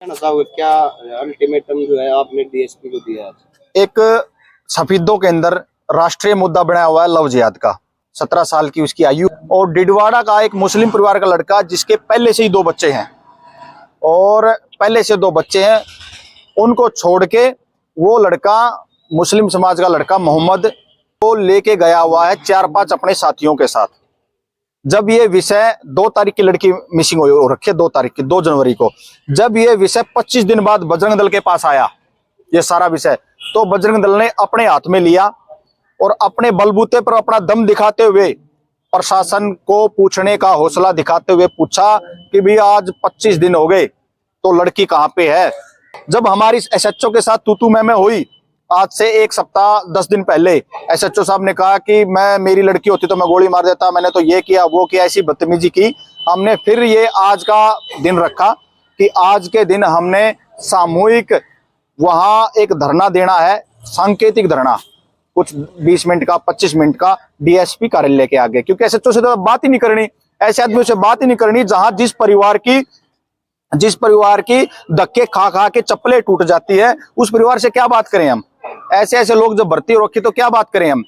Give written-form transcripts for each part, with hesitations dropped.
क्या अल्टीमेटम जो है आपने डीएसपी को दिया? एक सफेदों के अंदर राष्ट्रीय मुद्दा बनाया हुआ है लव जिहाद का। 17 साल की उसकी आयु और डिडवाड़ा का एक मुस्लिम परिवार का लड़का जिसके पहले से ही 2 बच्चे हैं और पहले से 2 बच्चे हैं, उनको छोड़ के वो लड़का मुस्लिम समाज का लड़का मोहम्मद को लेके गया हुआ है 4-5 अपने साथियों के साथ। जब ये विषय 2 तारीख की लड़की मिसिंग हो रखी है, 2 तारीख की 2 जनवरी को, जब ये विषय 25 दिन बाद बजरंग दल के पास आया ये सारा विषय, तो बजरंग दल ने अपने हाथ में लिया और अपने बलबूते पर अपना दम दिखाते हुए प्रशासन को पूछने का हौसला दिखाते हुए पूछा कि भैया आज 25 दिन हो गए तो लड़की कहाँ पे है। जब हमारी एसएचओ के साथ तू मैं हुई आज से 1 सप्ताह 10 दिन पहले, एसएचओ साहब ने कहा कि मेरी लड़की होती तो मैं गोली मार देता, मैंने तो ये किया वो किया, ऐसी बदतमीजी की। हमने फिर ये आज का दिन रखा कि आज के दिन हमने सामूहिक वहां एक धरना देना है, सांकेतिक धरना, कुछ 20 मिनट का 25 मिनट का डीएसपी कार्यालय के आगे, क्योंकि एसएचओ से तो बात ही नहीं करनी, ऐसे आदमियों से बात ही नहीं करनी जहां जिस परिवार की धक्के खा खा के चप्पलें टूट जाती है, उस परिवार से क्या बात करें हम। ऐसे लोग जब भर्ती हो रखी तो क्या बात करें हम।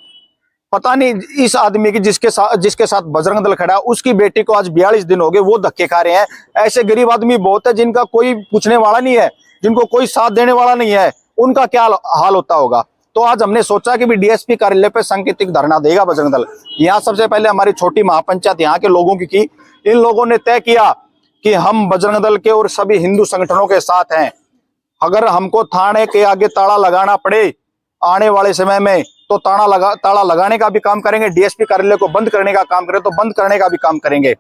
पता नहीं इस आदमी की जिसके साथ बजरंग दल खड़ा है उसकी बेटी को आज 42 दिन हो गए वो धक्के खा रहे हैं। ऐसे गरीब आदमी बहुत है जिनका कोई पूछने वाला नहीं है, जिनको कोई साथ देने वाला नहीं है, उनका क्या हाल होता होगा। तो आज हमने सोचा कि भी डीएसपी कार्यालय पे सांकेतिक धरना देगा बजरंग दल। यहाँ सबसे पहले हमारी छोटी महापंचायत यहाँ के लोगों की इन लोगों ने तय किया कि हम बजरंग दल के और सभी हिंदू संगठनों के साथ हैं। अगर हमको थाने के आगे ताला लगाना पड़े आने वाले समय में तो ताला लगाने का भी काम करेंगे, डीएसपी कार्यालय को बंद करने का काम करें तो बंद करने का भी काम करेंगे।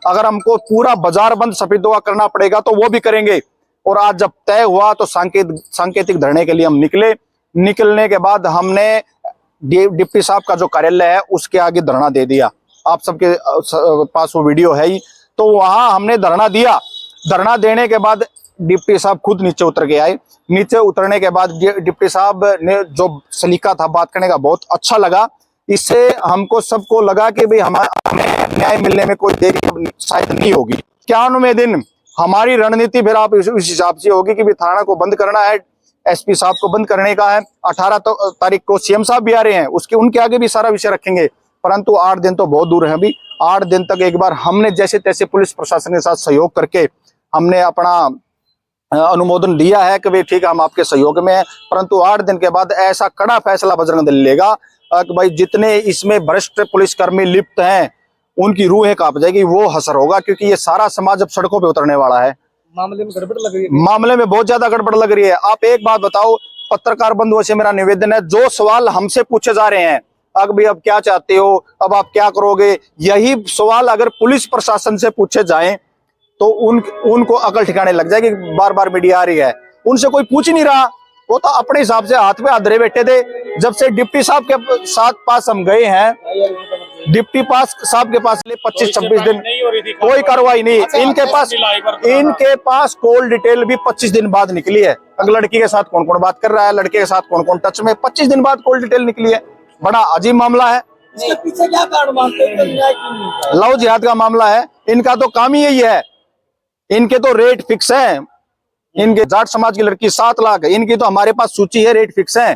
अगर हमको पूरा बाजार बंद सफेदों का करना पड़ेगा तो वो भी करेंगे। और आज जब तय हुआ तो सांकेतिक धरने के लिए हम निकलने के बाद हमने डिप्टी साहब का जो कार्यालय है उसके आगे धरना दे दिया। आप सबके पास वो वीडियो है ही। तो वहां हमने धरना दिया। धरना देने के बाद डिप्टी साहब खुद नीचे उतर के आए। नीचे उतरने के बाद डिप्टी साहब ने जो सलीका था बात करने का बहुत अच्छा लगा। इससे हमको सबको लगा कि भाई हमें न्याय मिलने में कोई देरी शायद नहीं होगी। 91वें दिन हमारी रणनीति फिर आप इस हिसाब से होगी कि थाना को बंद करना है, एसपी साहब को बंद करने का है। 18 तारीख को सीएम साहब भी आ रहे हैं, उनके आगे भी सारा विषय रखेंगे। परंतु 8 दिन तो बहुत दूर है। अभी 8 दिन तक एक बार हमने जैसे तैसे पुलिस प्रशासन के साथ सहयोग करके हमने अपना अनुमोदन दिया है कि भाई ठीक है हम आपके सहयोग में हैं। परंतु 8 दिन के बाद ऐसा कड़ा फैसला बजरंग दल लेगा कि भाई जितने इसमें भ्रष्ट पुलिसकर्मी लिप्त हैं उनकी रूहें कांप जाएगी, वो हसर होगा। क्योंकि ये सारा समाज अब सड़कों पे उतरने वाला है। मामले में गड़बड़ लग रही है, मामले में बहुत ज्यादा गड़बड़ लग रही है। आप एक बात बताओ, पत्रकार बंधुओं से मेरा निवेदन है, जो सवाल हमसे पूछे जा रहे हैं अब भी अब क्या चाहते हो, अब आप क्या करोगे, यही सवाल अगर पुलिस प्रशासन से पूछे जाएं तो उनको अकल ठिकाने लग जाएगी। बार बार मीडिया आ रही है, उनसे कोई पूछ ही नहीं रहा, वो तो अपने हिसाब से हाथ पे हाथ बैठे थे। जब से डिप्टी साहब के साथ पास हम गए हैं, डिप्टी साहब के पास 25-26 दिन कोई कार्रवाई नहीं। इनके पास कॉल डिटेल भी 25 दिन बाद निकली है। अगर लड़की के साथ कौन कौन बात कर रहा है, लड़के के साथ कौन कौन टच में, 25 दिन बाद कॉल डिटेल निकली है। बड़ा अजीब मामला है। इसके पीछे क्या कारण मानते हैं? लव जिहाद का मामला है। इनका तो काम ही यही है। इनके तो रेट फिक्स है। इनके जाट समाज की लड़की 7 लाख है, इनकी तो हमारे पास सूची है, रेट फिक्स है।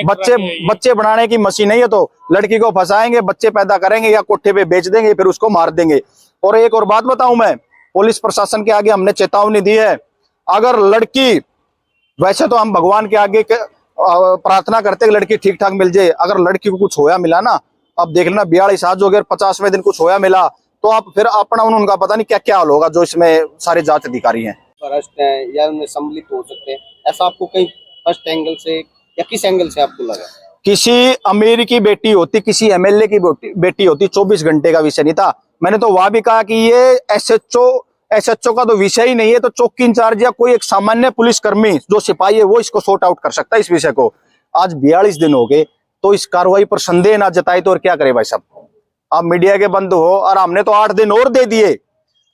बच्चे बनाने की मशीन नहीं है, तो लड़की को फंसाएंगे, बच्चे पैदा करेंगे या कोठे पे बेच देंगे, फिर उसको मार देंगे। और एक और बात बताऊं मैं, पुलिस प्रशासन के आगे हमने चेतावनी दी है, अगर लड़की, वैसे तो हम भगवान के आगे प्रार्थना करते कि लड़की ठीक ठाक मिल जाए, अगर लड़की को कुछ होया मिला ना, अब देख लेना 42 आज हो गए, 50वें दिन कुछ होया मिला तो आप फिर अपना उनका पता नहीं क्या क्या हाल होगा जो इसमें सारे जांच अधिकारी हैं। भ्रष्ट है या उनमें सम्मिलित हो सकते हैं, ऐसा आपको कहीं फर्स्ट एंगल से या किस एंगल से आपको लगा? किसी अमीर की बेटी होती, किसी एमएलए की बेटी होती, 24 घंटे का विषय नहीं था। मैंने तो वहां भी कहा कि ये एसएचओ का तो विषय ही नहीं है, तो चौकी इंचार्ज या कोई एक सामान्य पुलिसकर्मी जो सिपाही है वो इसको सॉर्ट आउट कर सकता है इस विषय को। आज 42 दिन हो गए तो इस कार्रवाई पर संदेह ना जताए तो और क्या करे भाई साहब। आप मीडिया के बंद हो और हमने तो 8 दिन और दे दिए।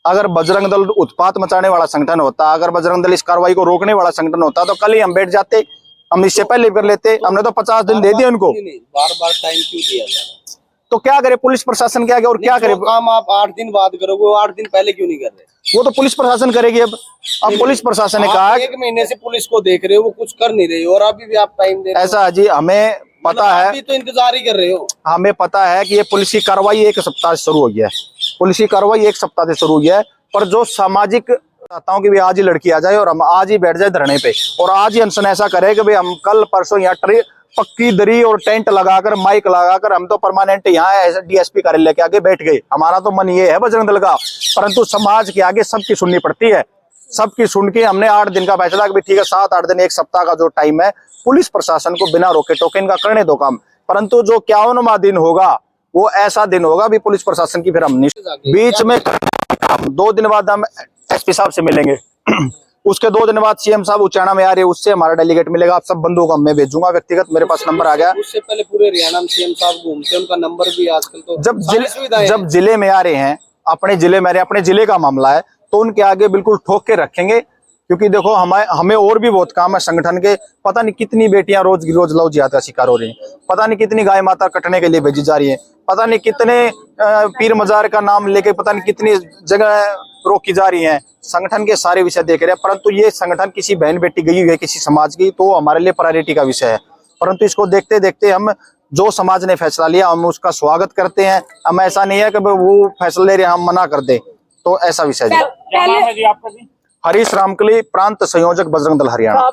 अगर बजरंग दल उत्पात मचाने वाला संगठन होता, अगर बजरंग दल इस कार्रवाई को रोकने वाला संगठन होता तो कल ही हम बैठ जाते, हम इससे पहले कर लेते। हमने तो 50 दिन दे दिए उनको। बार बार टाइम क्यों दिया जा रहा है? तो क्या करे पुलिस प्रशासन के आगे, और क्या करे? काम आप 8 दिन बाद करोगे, 8 दिन पहले क्यों नहीं कर रहे? वो तो पुलिस प्रशासन करेगी। अब पुलिस प्रशासन ने कहा आप 1 महीने से पुलिस को देख रहे हो, वो कुछ कर नहीं रही और अभी भी आप टाइम दे रहे हो। ऐसा जी हमें पता है, अभी तो इंतजार ही कर रहे हो। हमें पता है कि ये पुलिस की कार्रवाई 1 सप्ताह से शुरू हो गया है, पुलिस की कार्रवाई 1 सप्ताह से शुरू हुई है। पर जो सामाजिक चाहता हूँ कि भाई आज ही लड़की आ जाए और हम आज ही बैठ जाए धरने पे और आज ही अनशन ऐसा करें कि भाई हम कल परसों यहाँ पक्की दरी और टेंट लगाकर माइक लगाकर हम तो परमानेंट यहाँ डीएसपी कार्यालय के आगे बैठ गए। हमारा तो मन ये है बजरंग दल का, परंतु समाज के आगे सबकी सुननी पड़ती है। सबकी सुन के हमने 8 दिन का फैसला कि ठीक है 7-8 दिन 1 सप्ताह का जो टाइम है पुलिस प्रशासन को बिना रोके टोके इनका करने दो काम। परंतु जो 51वां दिन होगा वो ऐसा दिन होगा भी पुलिस प्रशासन की फिर हम बीच में 2 दिन बाद हम एसपी साहब से मिलेंगे। उसके 2 दिन बाद सीएम साहब उचाना में आ रहे हैं, उससे हमारा डेलीगेट मिलेगा। आप सब बंधुओं को मैं भेजूंगा व्यक्तिगत, मेरे पास नंबर आ गया। उससे पहले पूरे हरियाणा में सीएम साहब घूमते हैं, उनका नंबर भी आजकल तो जब जिले में आ रहे हैं, अपने जिले में अपने जिले का मामला है तो उनके आगे बिल्कुल ठोक के रखेंगे। क्योंकि देखो हमें और भी बहुत काम है संगठन के। पता नहीं कितनी बेटियां रोज लव जिहाद का शिकार हो रही हैं, पता नहीं कितनी गाय माता कटने के लिए भेजी जा रही है, पता नहीं कितने पीर मजार का नाम लेके पता नहीं कितनी जगह रोकी जा रही हैं। संगठन के सारे विषय देख रहे हैं, परंतु ये संगठन किसी बहन बेटी गई हुई है किसी समाज की तो हमारे लिए प्रायोरिटी का विषय है। परंतु इसको देखते देखते हम जो समाज ने फैसला लिया हम उसका स्वागत करते हैं। हम ऐसा नहीं है कि वो फैसला ले रहे हैं हम मना कर दे, तो ऐसा विषय जी। क्या नाम है जी आपका जी? हरीश रामकली, प्रांत संयोजक बजरंग दल हरियाणा।